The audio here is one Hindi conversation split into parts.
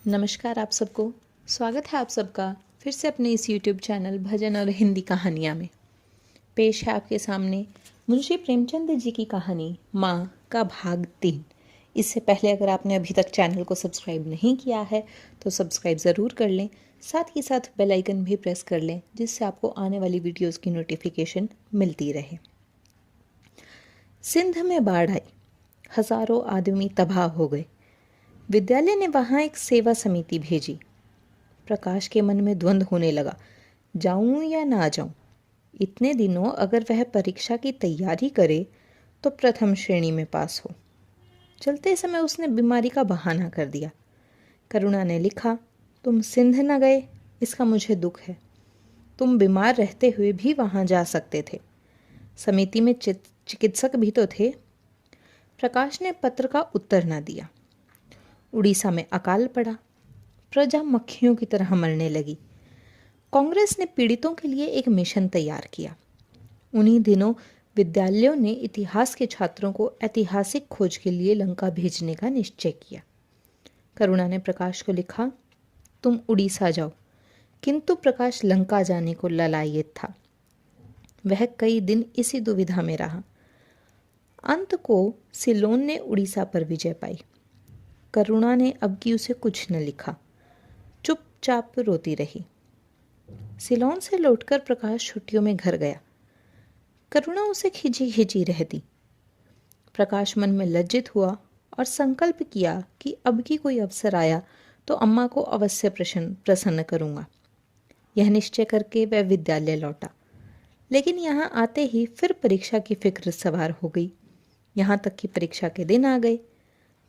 नमस्कार आप सबको। स्वागत है आप सबका फिर से अपने इस YouTube चैनल भजन और हिंदी कहानियाँ में। पेश है आपके सामने मुंशी प्रेमचंद जी की कहानी माँ का भाग 3। इससे पहले अगर आपने अभी तक चैनल को सब्सक्राइब नहीं किया है तो सब्सक्राइब ज़रूर कर लें, साथ ही साथ बेल आइकन भी प्रेस कर लें जिससे आपको आने वाली वीडियोज़ की नोटिफिकेशन मिलती रहे। सिंध में बाढ़ आई, हज़ारों आदमी तबाह हो गए। विद्यालय ने वहाँ एक सेवा समिति भेजी। प्रकाश के मन में द्वंद्व होने लगा, जाऊं या ना जाऊं। इतने दिनों अगर वह परीक्षा की तैयारी करे तो प्रथम श्रेणी में पास हो। चलते समय उसने बीमारी का बहाना कर दिया। करुणा ने लिखा, तुम सिंध न गए इसका मुझे दुख है। तुम बीमार रहते हुए भी वहाँ जा सकते थे। समिति में चिकित्सक भी तो थे। प्रकाश ने पत्र का उत्तर न दिया। उड़ीसा में अकाल पड़ा, प्रजा मक्खियों की तरह मरने लगी। कांग्रेस ने पीड़ितों के लिए एक मिशन तैयार किया। उन्हीं दिनों विद्यालयों ने इतिहास के छात्रों को ऐतिहासिक खोज के लिए लंका भेजने का निश्चय किया। करुणा ने प्रकाश को लिखा, तुम उड़ीसा जाओ। किंतु प्रकाश लंका जाने को ललायत था। वह कई दिन इसी दुविधा में रहा। अंत को सिलोन ने उड़ीसा पर विजय पाई। करुणा ने अब की उसे कुछ न लिखा, चुपचाप रोती रही। सिलोन से लौटकर प्रकाश छुट्टियों में घर गया। करुणा उसे खिंची खिंची रहती। प्रकाश मन में लज्जित हुआ और संकल्प किया कि अब की कोई अवसर आया तो अम्मा को अवश्य प्रसन्न करूंगा। यह निश्चय करके वह विद्यालय लौटा। लेकिन यहाँ आते ही फिर परीक्षा की फिक्र सवार हो गई। यहाँ तक कि परीक्षा के दिन आ गए,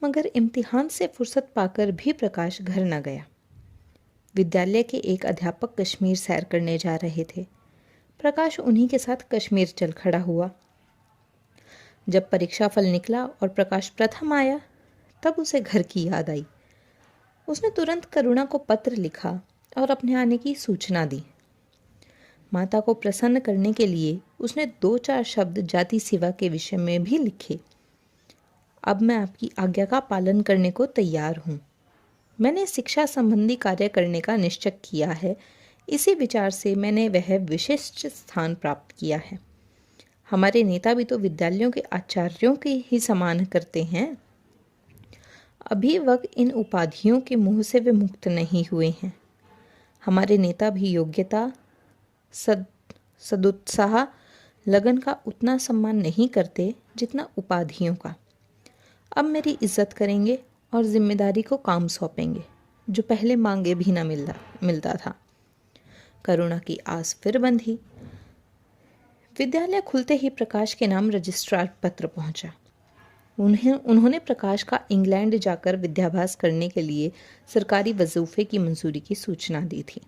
मगर इम्तिहान से फुर्सत पाकर भी प्रकाश घर न गया। विद्यालय के एक अध्यापक कश्मीर सैर करने जा रहे थे। प्रकाश उन्हीं के साथ कश्मीर चल खड़ा हुआ। जब परीक्षा फल निकला और प्रकाश प्रथम आया तब उसे घर की याद आई। उसने तुरंत करुणा को पत्र लिखा और अपने आने की सूचना दी। माता को प्रसन्न करने के लिए उसने 2-4 शब्द जाति सेवा के विषय में भी लिखे। अब मैं आपकी आज्ञा का पालन करने को तैयार हूँ। मैंने शिक्षा संबंधी कार्य करने का निश्चय किया है। इसी विचार से मैंने वह विशिष्ट स्थान प्राप्त किया है। हमारे नेता भी तो विद्यालयों के आचार्यों के ही समान करते हैं। अभी वह इन उपाधियों के मुँह से वे मुक्त नहीं हुए हैं। हमारे नेता भी योग्यता, सदुत्साह, लगन का उतना सम्मान नहीं करते जितना उपाधियों का। अब मेरी इज्जत करेंगे और जिम्मेदारी को काम सौंपेंगे, जो पहले मांगे भी ना मिलता था। करुणा की आस फिर बंधी। विद्यालय खुलते ही प्रकाश के नाम रजिस्ट्रार पत्र पहुंचा। उन्होंने प्रकाश का इंग्लैंड जाकर विद्याभ्यास करने के लिए सरकारी वजीफे की मंजूरी की सूचना दी थी।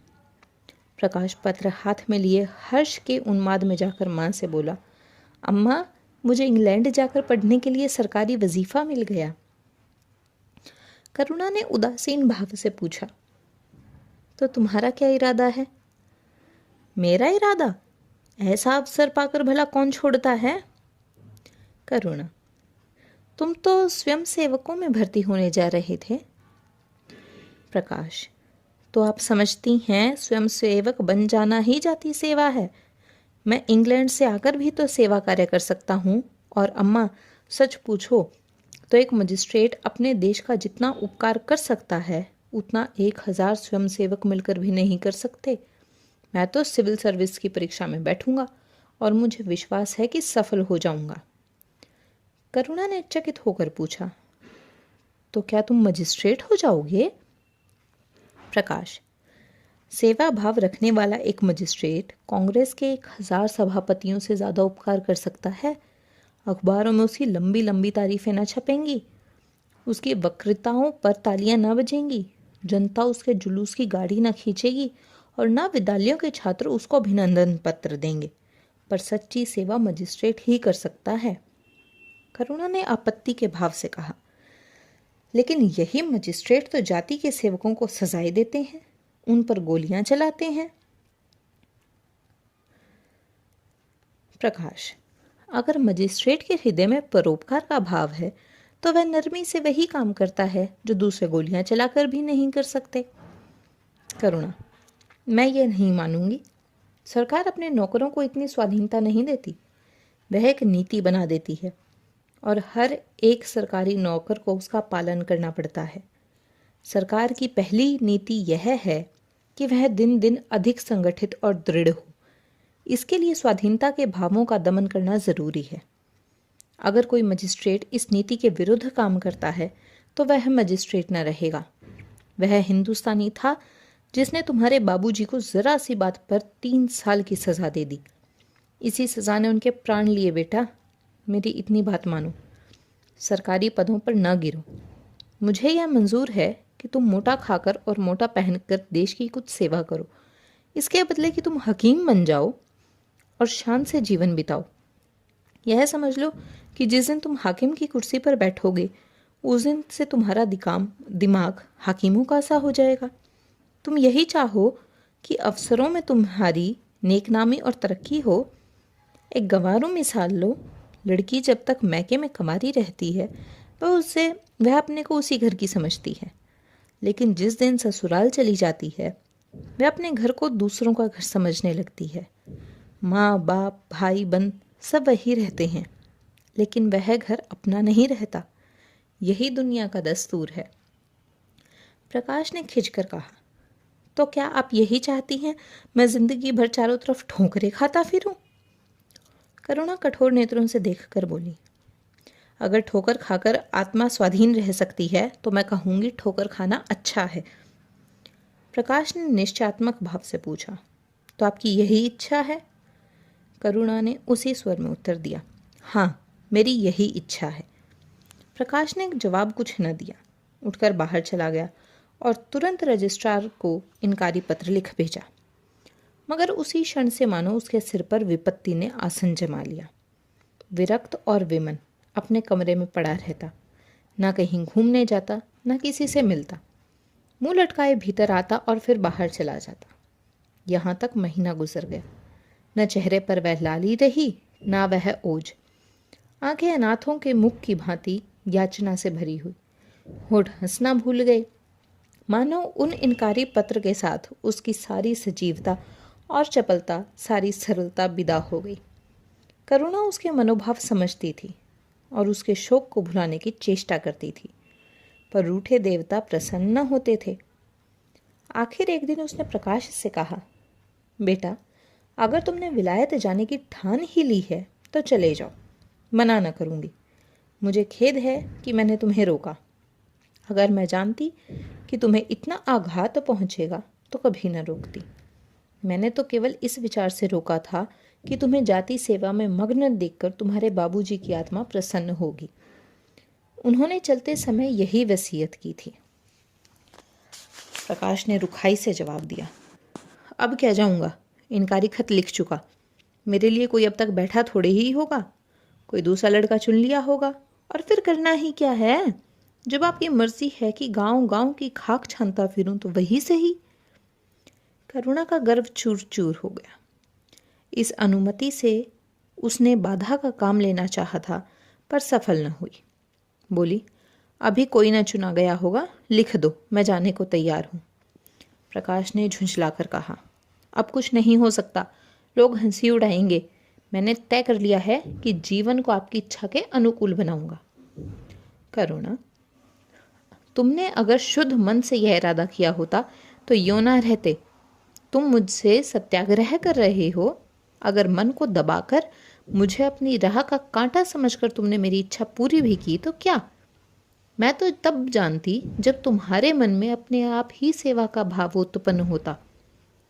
प्रकाश पत्र हाथ में लिए हर्ष के उन्माद में जाकर माँ से बोला, अम्मा, मुझे इंग्लैंड जाकर पढ़ने के लिए सरकारी वजीफा मिल गया। करुणा ने उदासीन भाव से पूछा, तो तुम्हारा क्या इरादा है? मेरा इरादा? ऐसा अवसर पाकर भला कौन छोड़ता है? करुणा, तुम तो स्वयं सेवकों में भर्ती होने जा रहे थे। प्रकाश, तो आप समझती हैं स्वयं सेवक बन जाना ही जाति सेवा है। मैं इंग्लैंड से आकर भी तो सेवा कार्य कर सकता हूँ। और अम्मा, सच पूछो तो एक मजिस्ट्रेट अपने देश का जितना उपकार कर सकता है उतना 1000 स्वयंसेवक मिलकर भी नहीं कर सकते। मैं तो सिविल सर्विस की परीक्षा में बैठूंगा और मुझे विश्वास है कि सफल हो जाऊंगा। करुणा ने चकित होकर पूछा, तो क्या तुम मजिस्ट्रेट हो जाओगे? प्रकाश, सेवा भाव रखने वाला एक मजिस्ट्रेट कांग्रेस के 1000 सभापतियों से ज़्यादा उपकार कर सकता है। अखबारों में उसकी लंबी लंबी तारीफें न छपेंगी, उसकी वक्तृताओं पर तालियां न बजेंगी, जनता उसके जुलूस की गाड़ी न खींचेगी और न विद्यालयों के छात्र उसको अभिनंदन पत्र देंगे। पर सच्ची सेवा मजिस्ट्रेट ही कर सकता है। करुणा ने आपत्ति के भाव से कहा, लेकिन यही मजिस्ट्रेट तो जाति के सेवकों को सजाएं देते हैं, उन पर गोलियां चलाते हैं। प्रकाश, अगर मजिस्ट्रेट के हृदय में परोपकार का भाव है तो वह नरमी से वही काम करता है जो दूसरे गोलियां चलाकर भी नहीं कर सकते। करुणा, मैं ये नहीं मानूंगी। सरकार अपने नौकरों को इतनी स्वाधीनता नहीं देती, वह एक नीति बना देती है और हर एक सरकारी नौकर को उसका पालन करना पड़ता है। सरकार की पहली नीति यह है कि वह दिन दिन अधिक संगठित और दृढ़ हो। इसके लिए स्वाधीनता के भावों का दमन करना जरूरी है। अगर कोई मजिस्ट्रेट इस नीति के विरुद्ध काम करता है तो वह मजिस्ट्रेट न रहेगा। वह हिंदुस्तानी था जिसने तुम्हारे बाबूजी को जरा सी बात पर 3 साल की सजा दे दी। इसी सजा ने उनके प्राण लिए। बेटा, मेरी इतनी बात मानो, सरकारी पदों पर न गिरो। मुझे यह मंजूर है कि तुम मोटा खाकर और मोटा पहनकर देश की कुछ सेवा करो, इसके बदले कि तुम हकीम बन जाओ और शान से जीवन बिताओ। यह समझ लो कि जिस दिन तुम हाकिम की कुर्सी पर बैठोगे उस दिन से तुम्हारा दिमाग हाकिमों का सा हो जाएगा। तुम यही चाहो कि अफसरों में तुम्हारी नेकनामी और तरक्की हो। एक गंवारू मिसाल लो, लड़की जब तक मैके में कमारी रहती है वह अपने को उसी घर की समझती है, लेकिन जिस दिन ससुराल चली जाती है वह अपने घर को दूसरों का घर समझने लगती है। माँ बाप भाई बहन सब वही रहते हैं, लेकिन वह घर अपना नहीं रहता। यही दुनिया का दस्तूर है। प्रकाश ने खिंचकर कहा, तो क्या आप यही चाहती हैं मैं जिंदगी भर चारों तरफ ठोकरें खाता फिरूं? करुणा कठोर नेत्रों से देखकर बोली, अगर ठोकर खाकर आत्मा स्वाधीन रह सकती है तो मैं कहूंगी ठोकर खाना अच्छा है। प्रकाश ने निश्चयात्मक भाव से पूछा, तो आपकी यही इच्छा है? करुणा ने उसी स्वर में उत्तर दिया, हाँ, मेरी यही इच्छा है। प्रकाश ने जवाब कुछ न दिया, उठकर बाहर चला गया और तुरंत रजिस्ट्रार को इनकारी पत्र लिख भेजा। मगर उसी क्षण से मानो उसके सिर पर विपत्ति ने आसन जमा लिया। विरक्त और विमन अपने कमरे में पड़ा रहता, न कहीं घूमने जाता, न किसी से मिलता। मुंह लटकाए भीतर आता और फिर बाहर चला जाता। यहाँ तक महीना गुजर गया। न चेहरे पर वह लाली रही, न वह ओज। आंखें अनाथों के मुख की भांति याचना से भरी हुई। होठ हंसना भूल गए, मानो उन इनकारी पत्र के साथ उसकी सारी सजीवता और चपलता, सारी सरलता विदा हो गई। करुणा उसके मनोभाव समझती थी और उसके शोक को भुलाने की चेष्टा करती थी, पर रूठे देवता प्रसन्न न होते थे। आखिर एक दिन उसने प्रकाश से कहा, बेटा, अगर तुमने विलायत जाने की ठान ही ली है तो चले जाओ, मना न करूंगी। मुझे खेद है कि मैंने तुम्हें रोका। अगर मैं जानती कि तुम्हें इतना आघात पहुंचेगा तो कभी न रोकती। मैंने तो केवल इस विचार से रोका था कि तुम्हें जाति सेवा में मग्न देखकर तुम्हारे बाबूजी की आत्मा प्रसन्न होगी। उन्होंने चलते समय यही वसीयत की थी। प्रकाश ने रुखाई से जवाब दिया, अब क्या जाऊंगा, इनकारी खत लिख चुका। मेरे लिए कोई अब तक बैठा थोड़े ही होगा, कोई दूसरा लड़का चुन लिया होगा, और फिर करना ही क्या है? जब आपकी मर्जी है कि गांव गांव की खाक छानता फिरूं तो वही सही। करुणा का गर्व चूर चूर हो गया। इस अनुमति से उसने बाधा का काम लेना चाहा था, पर सफल न हुई। बोली, अभी कोई न चुना गया होगा, लिख दो, मैं जाने को तैयार हूं। प्रकाश ने झुंझलाकर कहा, अब कुछ नहीं हो सकता, लोग हंसी उड़ाएंगे। मैंने तय कर लिया है कि जीवन को आपकी इच्छा के अनुकूल बनाऊंगा। करुणा, तुमने अगर शुद्ध मन से यह इरादा किया होता तो यूं ना रहते। तुम मुझसे सत्याग्रह कर रहे हो। अगर मन को दबाकर मुझे अपनी राह का कांटा समझकर तुमने मेरी इच्छा पूरी भी की तो क्या? मैं तो तब जानती जब तुम्हारे मन में अपने आप ही सेवा का भाव उत्पन्न होता।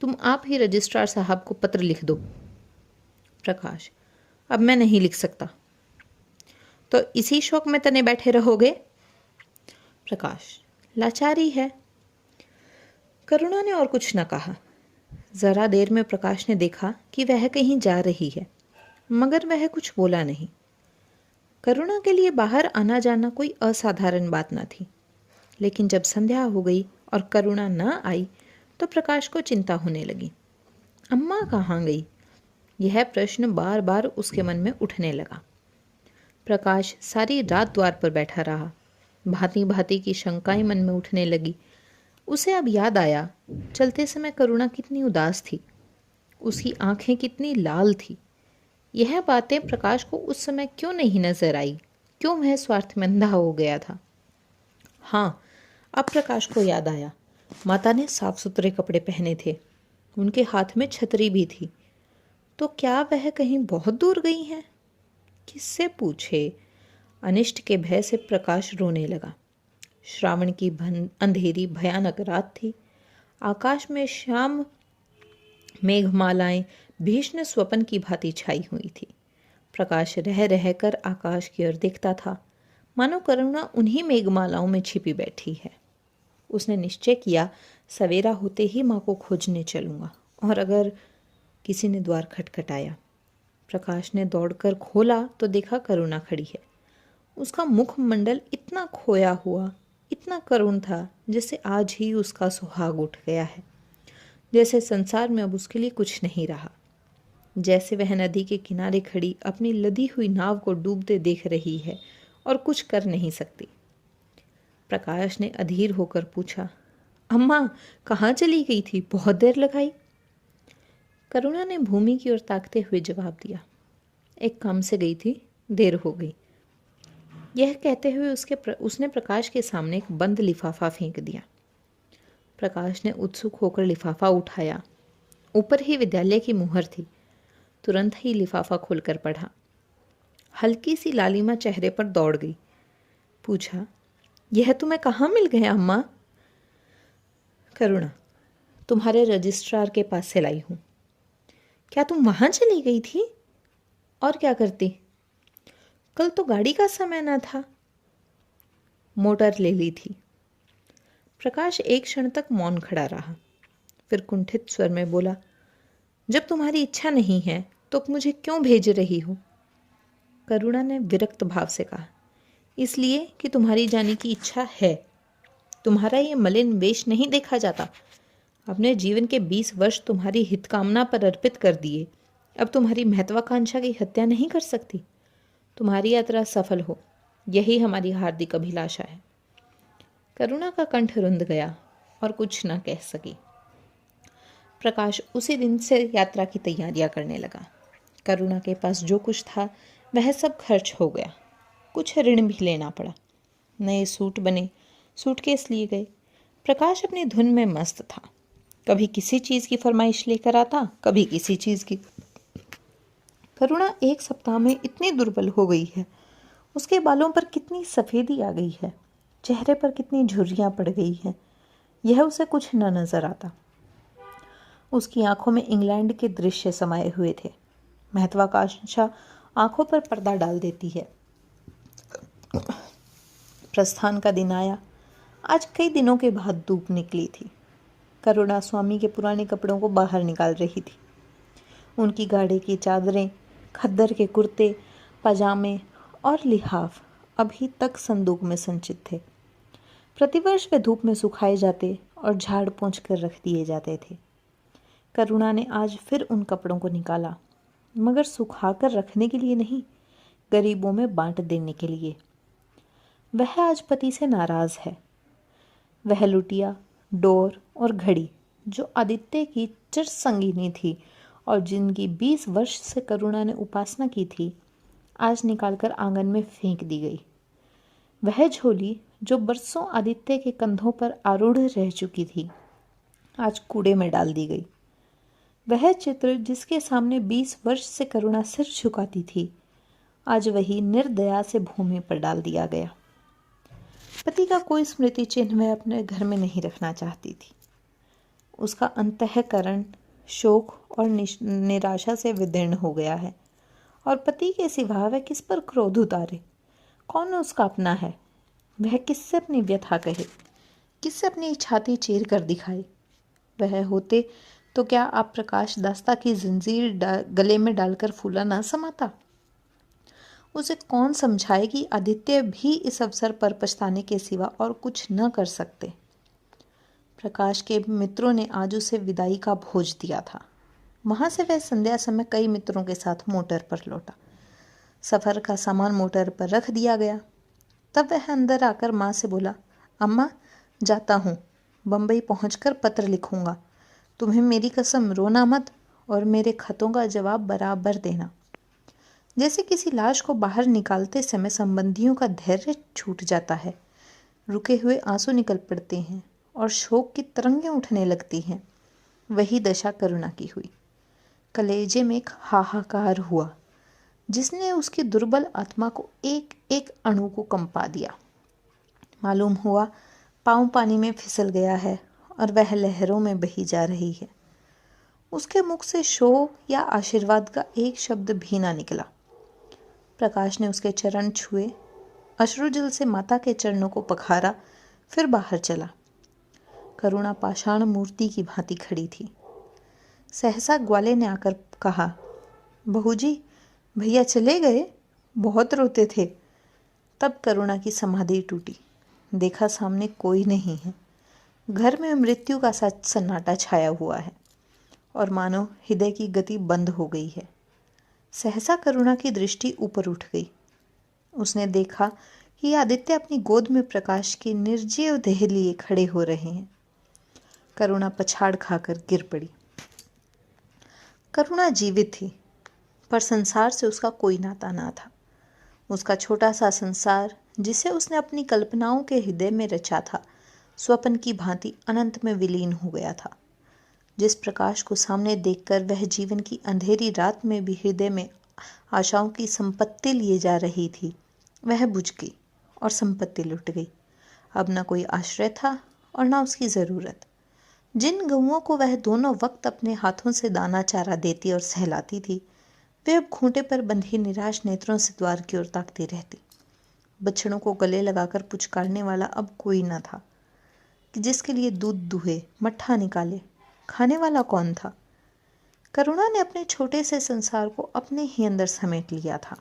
तुम आप ही रजिस्ट्रार साहब को पत्र लिख दो। प्रकाश, अब मैं नहीं लिख सकता। तो इसी शौक में तने बैठे रहोगे? प्रकाश, लाचारी है। करुणा ने और कुछ न कहा। जरा देर में प्रकाश ने देखा कि वह कहीं जा रही है, मगर वह कुछ बोला नहीं। करुणा के लिए बाहर आना जाना कोई असाधारण बात न थी, लेकिन जब संध्या हो गई और करुणा न आई तो प्रकाश को चिंता होने लगी। अम्मा कहाँ गई? यह प्रश्न बार बार उसके मन में उठने लगा। प्रकाश सारी रात द्वार पर बैठा रहा। भांति भांति की शंकाएं मन में उठने लगी। उसे अब याद आया, चलते समय करुणा कितनी उदास थी, उसकी आंखें कितनी लाल थी। यह बातें प्रकाश को उस समय क्यों नहीं नजर आई? क्यों वह स्वार्थ में अंधा हो गया था? हाँ, अब प्रकाश को याद आया, माता ने साफ सुथरे कपड़े पहने थे, उनके हाथ में छतरी भी थी। तो क्या वह कहीं बहुत दूर गई हैं? किससे पूछे? अनिष्ट के भय से प्रकाश रोने लगा। श्रावण की अंधेरी भयानक रात थी। आकाश में शाम मेघमालाएं भीषण स्वप्न की भांति छाई हुई थी। प्रकाश रह रहकर आकाश की ओर देखता था, मानो करुणा उन्हीं मेघमालाओं में छिपी बैठी है। उसने निश्चय किया, सवेरा होते ही माँ को खोजने चलूंगा। और अगर किसी ने द्वार खटखटाया। प्रकाश ने दौड़कर खोला तो देखा करुणा खड़ी है। उसका मुखमंडल इतना खोया हुआ, इतना करुण था, जैसे आज ही उसका सुहाग उठ गया है, जैसे संसार में अब उसके लिए कुछ नहीं रहा, जैसे वह नदी के किनारे खड़ी अपनी लदी हुई नाव को डूबते देख रही है और कुछ कर नहीं सकती। प्रकाश ने अधीर होकर पूछा, अम्मा कहाँ चली गई थी? बहुत देर लगाई। करुणा ने भूमि की ओर ताकते हुए जवाब दिया, एक काम से गई थी, देर हो गई। यह कहते हुए उसने प्रकाश के सामने एक बंद लिफाफा फेंक दिया। प्रकाश ने उत्सुक होकर लिफाफा उठाया। ऊपर ही विद्यालय की मुहर थी। तुरंत ही लिफाफा खोलकर पढ़ा। हल्की सी लालिमा चेहरे पर दौड़ गई। पूछा, यह तुम्हें कहाँ मिल गया अम्मा? करुणा, तुम्हारे रजिस्ट्रार के पास से लाई हूँ। क्या तुम वहां चली गई थी? और क्या करती? कल तो गाड़ी का समय न था। मोटर ले ली थी। प्रकाश एक क्षण तक मौन खड़ा रहा, फिर कुंठित स्वर में बोला, जब तुम्हारी इच्छा नहीं है तो मुझे क्यों भेज रही हो? करुणा ने विरक्त भाव से कहा, इसलिए कि तुम्हारी जाने की इच्छा है। तुम्हारा ये मलिन वेश नहीं देखा जाता। अपने जीवन के 20 वर्ष तुम्हारी हितकामना पर अर्पित कर दिए, अब तुम्हारी महत्वाकांक्षा की हत्या नहीं कर सकती। तुम्हारी यात्रा सफल हो, यही हमारी हार्दिक अभिलाषा है। करुणा का कंठ रुंध गया और कुछ न कह सकी। प्रकाश उसी दिन से यात्रा की तैयारियां करने लगा। करुणा के पास जो कुछ था वह सब खर्च हो गया। कुछ ऋण भी लेना पड़ा। नए सूट बने, सूटकेस लिए गए। प्रकाश अपनी धुन में मस्त था। कभी किसी चीज की फरमाइश लेकर आता, कभी किसी चीज की। करुणा एक सप्ताह में इतनी दुर्बल हो गई है, उसके बालों पर कितनी सफेदी आ गई है, चेहरे पर कितनी झुर्रियां पड़ गई हैं, यह उसे कुछ न नजर आता। उसकी आंखों में इंग्लैंड के दृश्य समाये हुए थे। महत्वाकांक्षा आंखों पर पर्दा डाल देती है। प्रस्थान का दिन आया। आज कई दिनों के बाद धूप निकली थी। करुणा स्वामी के पुराने कपड़ों को बाहर निकाल रही थी। उनकी गाढ़े की चादरें, खद्दर के कुर्ते, पजामे और लिहाफ अभी तक संदूक में संचित थे। प्रतिवर्ष वे धूप में सुखाए जाते और झाड़ पोंछ कर रख दिए जाते थे। करुणा ने आज फिर उन कपड़ों को निकाला, मगर सुखाकर रखने के लिए नहीं, गरीबों में बांट देने के लिए। वह आज पति से नाराज है। वह लुटिया, डोर और घड़ी, जो आदित्य की चिर संगिनी थी और जिनकी 20 वर्ष से करुणा ने उपासना की थी, आज निकालकर आंगन में फेंक दी गई। वह झोली जो बरसों आदित्य के कंधों पर आरूढ़ रह चुकी थी, आज कूड़े में डाल दी गई। वह चित्र जिसके सामने 20 वर्ष से करुणा सिर झुकाती थी, आज वही निर्दया से भूमि पर डाल दिया गया। पति का कोई स्मृति चिन्ह वह अपने घर में नहीं रखना चाहती थी। उसका अंतःकरण शोक और निराशा से विदीर्ण हो गया है, और पति के सिवा वह किस पर क्रोध उतारे? कौन उसका अपना है? वह किससे अपनी व्यथा कहे, किससे अपनी छाती चीर कर दिखाए? वह होते तो क्या आप प्रकाश दास्ता की जंजीर गले में डालकर फूला ना समाता? उसे कौन समझाए कि आदित्य भी इस अवसर पर पछताने के सिवा और कुछ न कर सकते। प्रकाश के मित्रों ने आज उसे विदाई का भोज दिया था। वहां से वह संध्या समय कई मित्रों के साथ मोटर पर लौटा। सफ़र का सामान मोटर पर रख दिया गया। तब वह अंदर आकर माँ से बोला, अम्मा जाता हूँ, बम्बई पहुँचकर पत्र लिखूँगा। तुम्हें मेरी कसम, रोना मत और मेरे खतों का जवाब बराबर देना। जैसे किसी लाश को बाहर निकालते समय संबंधियों का धैर्य छूट जाता है, रुके हुए आंसू निकल पड़ते हैं और शोक की तरंगें उठने लगती हैं, वही दशा करुणा की हुई। कलेजे में एक हाहाकार हुआ जिसने उसकी दुर्बल आत्मा को एक एक अणु को कंपा दिया। मालूम हुआ पाँव पानी में फिसल गया है और वह लहरों में बही जा रही है। उसके मुख से शोक या आशीर्वाद का एक शब्द भी ना निकला। प्रकाश ने उसके चरण छुए, अश्रुजल से माता के चरणों को पखारा, फिर बाहर चला। करुणा पाषाण मूर्ति की भांति खड़ी थी। सहसा ग्वाले ने आकर कहा, बहू जी, भैया चले गए? बहुत रोते थे। तब करुणा की समाधि टूटी। देखा सामने कोई नहीं है। घर में मृत्यु का सा सन्नाटा छाया हुआ है और मानो हृदय की गति बंद हो गई है। सहसा करुणा की दृष्टि ऊपर उठ गई। उसने देखा कि आदित्य अपनी गोद में प्रकाश की निर्जीव देह लिए खड़े हो रहे हैं। करुणा पछाड़ खाकर गिर पड़ी। करुणा जीवित थी, पर संसार से उसका कोई नाता ना था। उसका छोटा सा संसार, जिसे उसने अपनी कल्पनाओं के हृदय में रचा था, स्वप्न की भांति अनंत में विलीन हो गया था। जिस प्रकाश को सामने देखकर वह जीवन की अंधेरी रात में भी हृदय में आशाओं की संपत्ति लिए जा रही थी, वह बुझ गई और संपत्ति लुट गई। अब न कोई आश्रय था और न उसकी ज़रूरत। जिन गऊओं को वह दोनों वक्त अपने हाथों से दाना चारा देती और सहलाती थी, वे अब खूंटे पर बंधी निराश नेत्रों से द्वार की ओर ताकती रहती। बछड़ों को गले लगाकर पुचकारने वाला अब कोई न था कि जिसके लिए दूध दुहे, मट्ठा निकाले। खाने वाला कौन था? करुणा ने अपने छोटे से संसार को अपने ही अंदर समेट लिया था,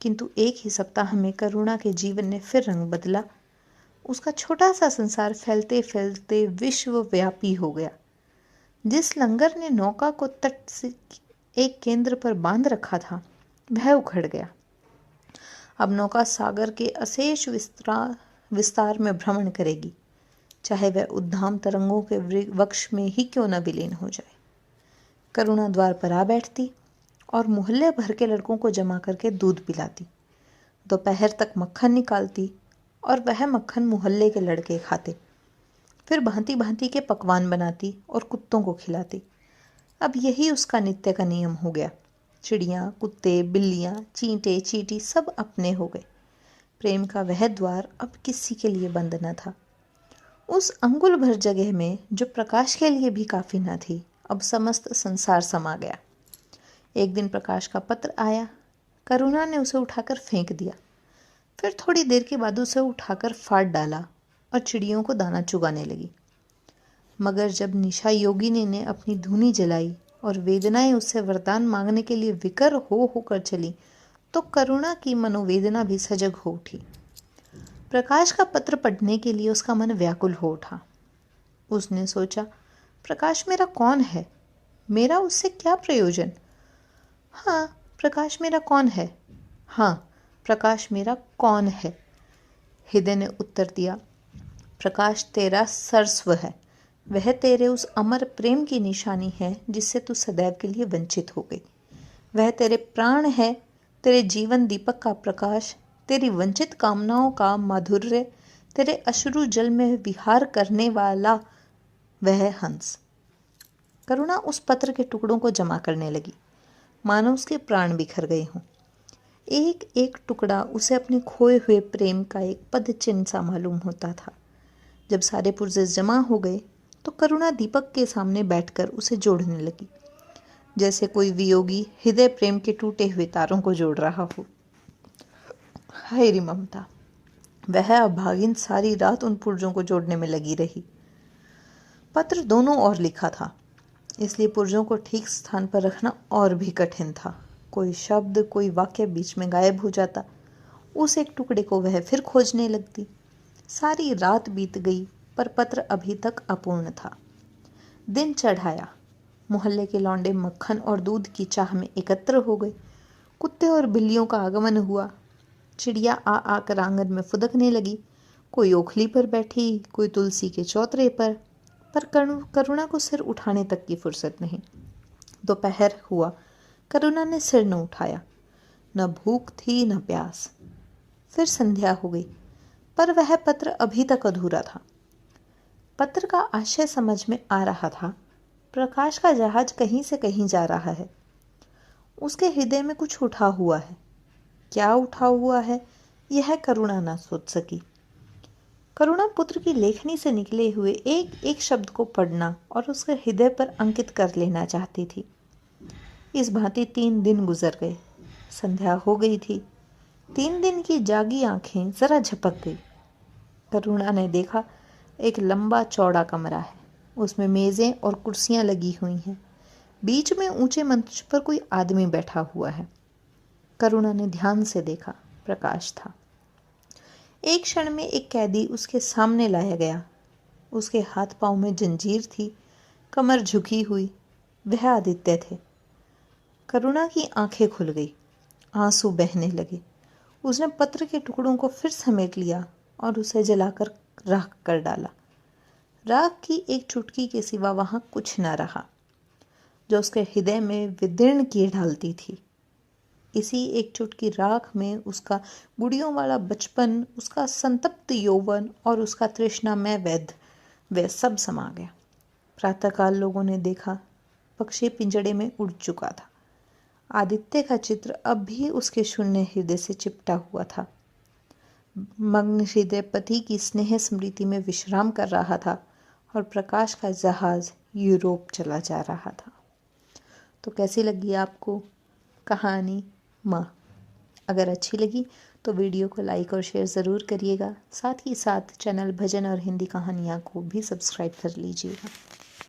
किंतु एक ही सप्ताह में करुणा के जीवन ने फिर रंग बदला। उसका छोटा सा संसार फैलते फैलते विश्वव्यापी हो गया। जिस लंगर ने नौका को तट से एक केंद्र पर बांध रखा था, वह उखड़ गया। अब नौका सागर के अशेष विस्तार में भ्रमण करेगी, चाहे वह उद्दाम तरंगों के वक्ष में ही क्यों न विलीन हो जाए। करुणा द्वार पर आ बैठती और मोहल्ले भर के लड़कों को जमा करके दूध पिलाती। दोपहर तक मक्खन निकालती और वह मक्खन मोहल्ले के लड़के खाते। फिर भांति भांति के पकवान बनाती और कुत्तों को खिलाती। अब यही उसका नित्य का नियम हो गया। चिड़ियाँ, कुत्ते, बिल्लियाँ, चींटे, चींटी सब अपने हो गए। प्रेम का वह द्वार अब किसी के लिए बंद न था। उस अंगुल भर जगह में जो प्रकाश के लिए भी काफ़ी न थी, अब समस्त संसार समा गया। एक दिन प्रकाश का पत्र आया। करुणा ने उसे उठाकर फेंक दिया। फिर थोड़ी देर के बाद उसे उठाकर फाड़ डाला और चिड़ियों को दाना चुगाने लगी। मगर जब निशा योगिनी ने अपनी धूनी जलाई और वेदनाएं उससे वरदान मांगने के लिए विकर होकर चली, तो करुणा की मनोवेदना भी सजग हो उठी। प्रकाश का पत्र पढ़ने के लिए उसका मन व्याकुल हो उठा। उसने सोचा, प्रकाश मेरा कौन है? मेरा उससे क्या प्रयोजन? हाँ, प्रकाश मेरा कौन है? हाँ, प्रकाश मेरा कौन है? हृदय ने उत्तर दिया, प्रकाश तेरा सर्वस्व है। वह तेरे उस अमर प्रेम की निशानी है जिससे तू सदैव के लिए वंचित हो गई। वह तेरे प्राण है, तेरे जीवन दीपक का प्रकाश, तेरी वंचित कामनाओं का माधुर्य, तेरे अश्रु जल में विहार करने वाला वह हंस। करुणा उस पत्र के टुकड़ों को जमा करने लगी, मानो उसके प्राण बिखर गए हों। एक एक टुकड़ा उसे अपने खोए हुए प्रेम का एक पद चिन्ह सा मालूम होता था। जब सारे पुर्जे जमा हो गए तो करुणा दीपक के सामने बैठकर उसे जोड़ने लगी, जैसे कोई वियोगी हृदय प्रेम के टूटे हुए तारों को जोड़ रहा हो। हाय रे ममता! वह अभागिन सारी रात उन पुर्जों को जोड़ने में लगी रही। पत्र दोनों ओर लिखा था, इसलिए पुर्जों को ठीक स्थान पर रखना और भी कठिन था। कोई शब्द, कोई वाक्य बीच में गायब हो जाता। उस एक टुकड़े को वह फिर खोजने लगती। सारी रात बीत गई, पर पत्र अभी तक अपूर्ण था। दिन चढ़ाया। मोहल्ले के लौंडे मक्खन और दूध की चाह में एकत्र हो गए। कुत्ते और बिल्लियों का आगमन हुआ। चिड़िया आ आकर आंगन में फुदकने लगी। कोई ओखली पर बैठी, कोई तुलसी के चौतरे पर करुणा को सिर उठाने तक की फुर्सत नहीं। दोपहर हुआ, करुणा ने सिर न उठाया। न भूख थी न प्यास। फिर संध्या हो गई, पर वह पत्र अभी तक अधूरा था। पत्र का आशय समझ में आ रहा था। प्रकाश का जहाज कहीं से कहीं जा रहा है। उसके हृदय में कुछ उठा हुआ है। क्या उठा हुआ है, यह करुणा ना सोच सकी। करुणा पुत्र की लेखनी से निकले हुए एक एक शब्द को पढ़ना और उसके हृदय पर अंकित कर लेना चाहती थी। इस भांति 3 दिन गुजर गए। संध्या हो गई थी। 3 दिन की जागी आंखें जरा झपक गई। करुणा ने देखा, एक लंबा चौड़ा कमरा है। उसमें मेजें और कुर्सियां लगी हुई हैं। बीच में ऊंचे मंच पर कोई आदमी बैठा हुआ है। करुणा ने ध्यान से देखा, प्रकाश था। एक क्षण में एक कैदी उसके सामने लाया गया। उसके हाथ पांव में जंजीर थी, कमर झुकी हुई। वह आदित्य थे। करुणा की आंखें खुल गई, आंसू बहने लगे। उसने पत्र के टुकड़ों को फिर समेट लिया और उसे जलाकर राख कर डाला। राख की एक चुटकी के सिवा वहां कुछ न रहा जो उसके हृदय में विदीर्ण किए डालती थी। इसी एक चुटकी राख में उसका गुड़ियों वाला बचपन, उसका संतप्त यौवन और उसका तृष्णामय वैध वह सब समा गया। प्रातःकाल लोगों ने देखा, पक्षी पिंजड़े में उड़ चुका था। आदित्य का चित्र अब भी उसके शून्य हृदय से चिपटा हुआ था। मग्न हृदय पति की स्नेह स्मृति में विश्राम कर रहा था और प्रकाश का जहाज यूरोप चला जा रहा था। तो कैसी लगी आपको कहानी माँ? अगर अच्छी लगी तो वीडियो को लाइक और शेयर ज़रूर करिएगा। साथ ही साथ चैनल भजन और हिंदी कहानियाँ को भी सब्सक्राइब कर लीजिएगा।